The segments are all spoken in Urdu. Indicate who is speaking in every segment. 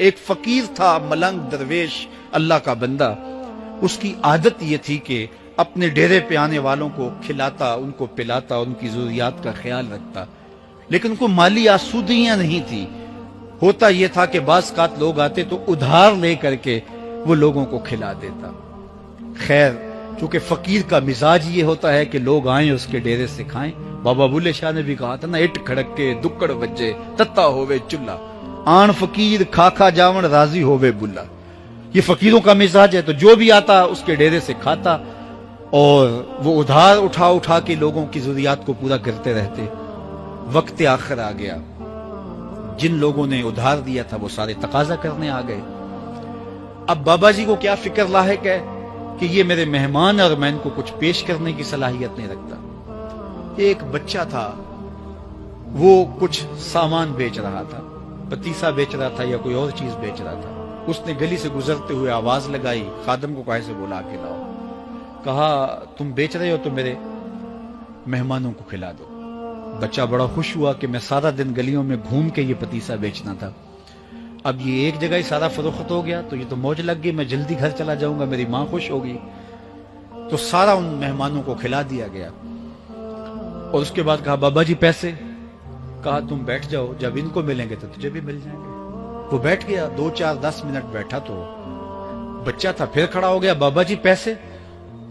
Speaker 1: ایک فقیر تھا، ملنگ درویش، اللہ کا بندہ. اس کی عادت یہ تھی کہ اپنے ڈیرے پہ آنے والوں کو کھلاتا، ان کو پلاتا، ان کی ضروریات کا خیال رکھتا، لیکن کو مالی آسودگیاں نہیں تھی. ہوتا یہ تھا کہ بعض اوقات لوگ آتے تو ادھار لے کر کے وہ لوگوں کو کھلا دیتا. خیر، چونکہ فقیر کا مزاج یہ ہوتا ہے کہ لوگ آئیں اس کے ڈیرے سے کھائیں. بابا بلے شاہ نے بھی کہا تھا نا، اٹ کھڑک کے دکڑ بجے تتا ہووے چلہ، آن فقیر کھا کھا جاون راضی ہووے بلا. یہ فقیروں کا مزاج ہے. تو جو بھی آتا اس کے ڈیرے سے کھاتا اور وہ ادھار اٹھا اٹھا کے لوگوں کی ضروریات کو پورا کرتے رہتے. وقت آخر آ گیا، جن لوگوں نے ادھار دیا تھا وہ سارے تقاضا کرنے آ گئے. اب بابا جی کو کیا فکر لاحق ہے کہ یہ میرے مہمان اور میں ان کو کچھ پیش کرنے کی صلاحیت نہیں رکھتا. ایک بچہ تھا، وہ کچھ سامان بیچ رہا تھا، پتیسا بیچ رہا تھا یا کوئی اور چیز بیچ رہا تھا. اس نے گلی سے گزرتے ہوئے آواز لگائی، خادم کو کہے سے بولا کے لاؤ. کہا تم بیچ رہے ہو تو میرے مہمانوں کو کھلا دو. بچہ بڑا خوش ہوا کہ میں سارا دن گلیوں میں گھوم کے یہ پتیسا بیچنا تھا، اب یہ ایک جگہ ہی سارا فروخت ہو گیا تو یہ تو موج لگ گئی، میں جلدی گھر چلا جاؤں گا، میری ماں خوش ہوگی. تو سارا ان مہمانوں کو کھلا دیا گیا. اور اس کے بعد کہا بابا جی پیسے؟ کہا تم بیٹھ جاؤ، جب ان کو ملیں گے تو تجھے بھی مل جائیں گے. وہ بیٹھ گیا، 2 4 10 منٹ بیٹھا تو بچہ تھا، پھر کھڑا ہو گیا، بابا جی پیسے؟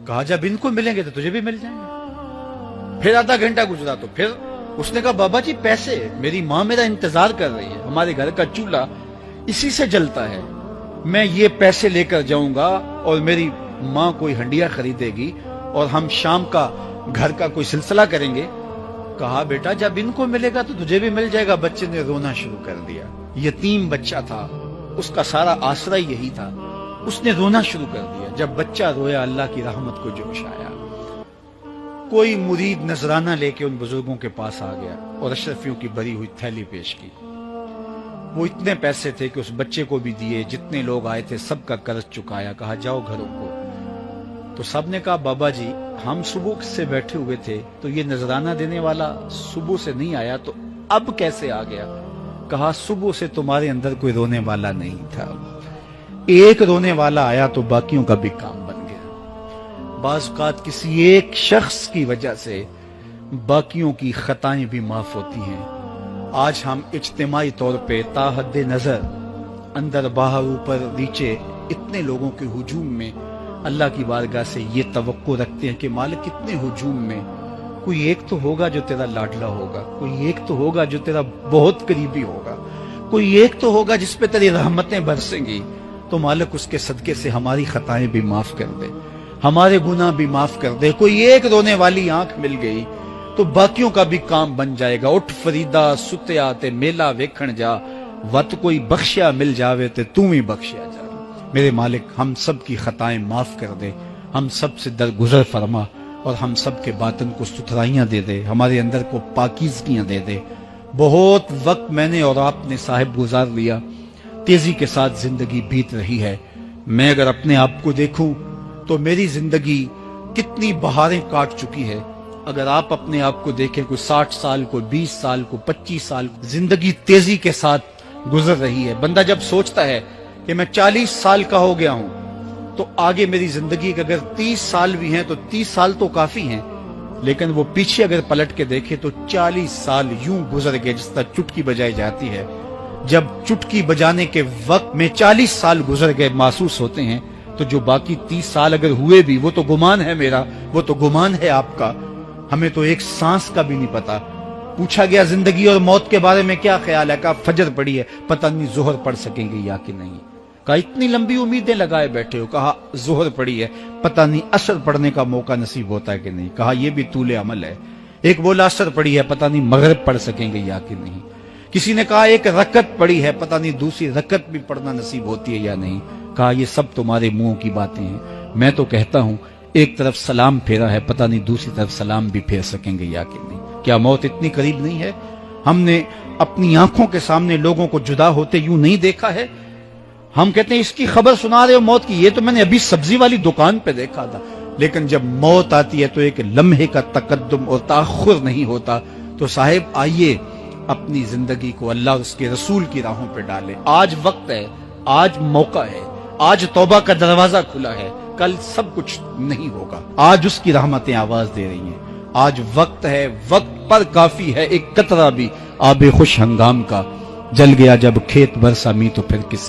Speaker 1: کہا جب ان کو ملیں گے تو تجھے بھی مل جائیں گے. پھر آدھا گھنٹہ گزرا تو پھر اس نے کہا بابا جی پیسے؟ میری ماں میرا انتظار کر رہی ہے، ہمارے گھر کا چولہا اسی سے جلتا ہے، میں یہ پیسے لے کر جاؤں گا اور میری ماں کوئی ہنڈیا خریدے گی اور ہم شام کا گھر کا کوئی سلسلہ کریں گے. کہا بیٹا جب ان کو ملے گا تو تجھے بھی مل جائے گا. بچے نے رونا شروع کر دیا. یتیم بچہ تھا، اس کا سارا آسرا یہی تھا. اس نے رونا شروع کر دیا. جب بچہ رویا اللہ کی رحمت کو جوش آیا. کوئی مرید نذرانہ لے کے ان بزرگوں کے پاس آ گیا اور اشرفیوں کی بری ہوئی تھیلی پیش کی. وہ اتنے پیسے تھے کہ اس بچے کو بھی دیے، جتنے لوگ آئے تھے سب کا قرض چکایا. کہا جاؤ گھروں کو. تو سب نے کہا بابا جی ہم صبح سے بیٹھے ہوئے تھے تو یہ نذرانہ دینے والا صبح سے نہیں آیا تو اب کیسے آ گیا؟ کہا صبح سے تمہارے اندر کوئی رونے والا نہیں تھا، ایک رونے والا آیا تو باقیوں کا بھی کام بن گیا. بعض اوقات کسی ایک شخص کی وجہ سے باقیوں کی خطائیں بھی معاف ہوتی ہیں. آج ہم اجتماعی طور پہ تا حد نظر اندر باہر اوپر نیچے اتنے لوگوں کے ہجوم میں اللہ کی بارگاہ سے یہ توقع رکھتے ہیں کہ مالک اتنے ہجوم میں کوئی ایک تو ہوگا جو تیرا لاڈلا ہوگا، کوئی ایک تو ہوگا جو تیرا بہت قریبی ہوگا، کوئی ایک تو ہوگا جس پہ تیری رحمتیں برسیں گی. تو مالک اس کے صدقے سے ہماری خطائیں بھی معاف کر دے، ہمارے گناہ بھی معاف کر دے. کوئی ایک رونے والی آنکھ مل گئی تو باقیوں کا بھی کام بن جائے گا. اٹھ فریدا ستیا تے میلہ ویکھن جا، وت کوئی بخشیا مل جاوے تے تو ہی بخشیا جا. میرے مالک ہم سب کی خطائیں معاف کر دے، ہم سب سے درگزر فرما اور ہم سب کے باطن کو ستھرائیاں دے دے، ہمارے اندر کو پاکیزگیاں دے دے. بہت وقت میں نے اور آپ نے صاحب گزار لیا، تیزی کے ساتھ زندگی بیت رہی ہے. میں اگر اپنے آپ کو دیکھوں تو میری زندگی کتنی بہاریں کاٹ چکی ہے. اگر آپ اپنے آپ کو دیکھیں، کوئی 60 سال، کوئی 20 سال، کوئی 25 سال، زندگی تیزی کے ساتھ گزر رہی ہے. بندہ جب سوچتا ہے کہ میں 40 سال کا ہو گیا ہوں تو آگے میری زندگی کے اگر 30 سال بھی ہیں تو 30 سال تو کافی ہیں، لیکن وہ پیچھے اگر پلٹ کے دیکھے تو 40 سال یوں گزر گئے جس طرح چٹکی بجائی جاتی ہے. جب چٹکی بجانے کے وقت میں 40 سال گزر گئے محسوس ہوتے ہیں تو جو باقی 30 سال اگر ہوئے بھی وہ تو گمان ہے میرا، وہ تو گمان ہے آپ کا. ہمیں تو ایک سانس کا بھی نہیں پتا. پوچھا گیا زندگی اور موت کے بارے میں کیا خیال ہے؟ کہا فجر پڑی ہے، پتہ نہیں ظہر پڑھ سکیں گے یا کہ نہیں. کہا اتنی لمبی امیدیں لگائے بیٹھے ہو. کہا ظہر پڑی ہے، پتہ نہیں عصر پڑھنے کا موقع نصیب ہوتا ہے کہ نہیں. کہا یہ بھی طول عمل ہے. ایک بولا عصر پڑی ہے، پتہ نہیں مغرب پڑھ سکیں گے یا کہ نہیں. کسی نے کہا ایک رکعت پڑی ہے، پتہ نہیں دوسری رکعت بھی پڑھنا نصیب ہوتی ہے یا نہیں. کہا یہ سب تمہارے منہوں کی باتیں ہیں. میں تو کہتا ہوں ایک طرف سلام پھیرا ہے، پتہ نہیں دوسری طرف سلام بھی پھیر سکیں گے یا کہ نہیں. کیا موت اتنی قریب نہیں ہے؟ ہم نے اپنی آنکھوں کے سامنے لوگوں کو جدا ہوتے یوں نہیں دیکھا ہے. ہم کہتے ہیں اس کی خبر سنا رہے ہو موت کی، یہ تو میں نے ابھی سبزی والی دکان پہ دیکھا تھا. لیکن جب موت آتی ہے تو ایک لمحے کا تقدم اور تاخر نہیں ہوتا. تو صاحب آئیے اپنی زندگی کو اللہ اور اس کے رسول کی راہوں پہ ڈالیں. آج وقت ہے آج موقع ہے، آج توبہ کا دروازہ کھلا ہے، کل سب کچھ نہیں ہوگا۔ آج اس کی رحمتیں آواز دے رہی ہیں، آج وقت ہے، وقت پر کافی ہے ایک قطرہ بھی آب خوش ہنگام کا، جل گیا جب کھیت برسا می تو پھر کس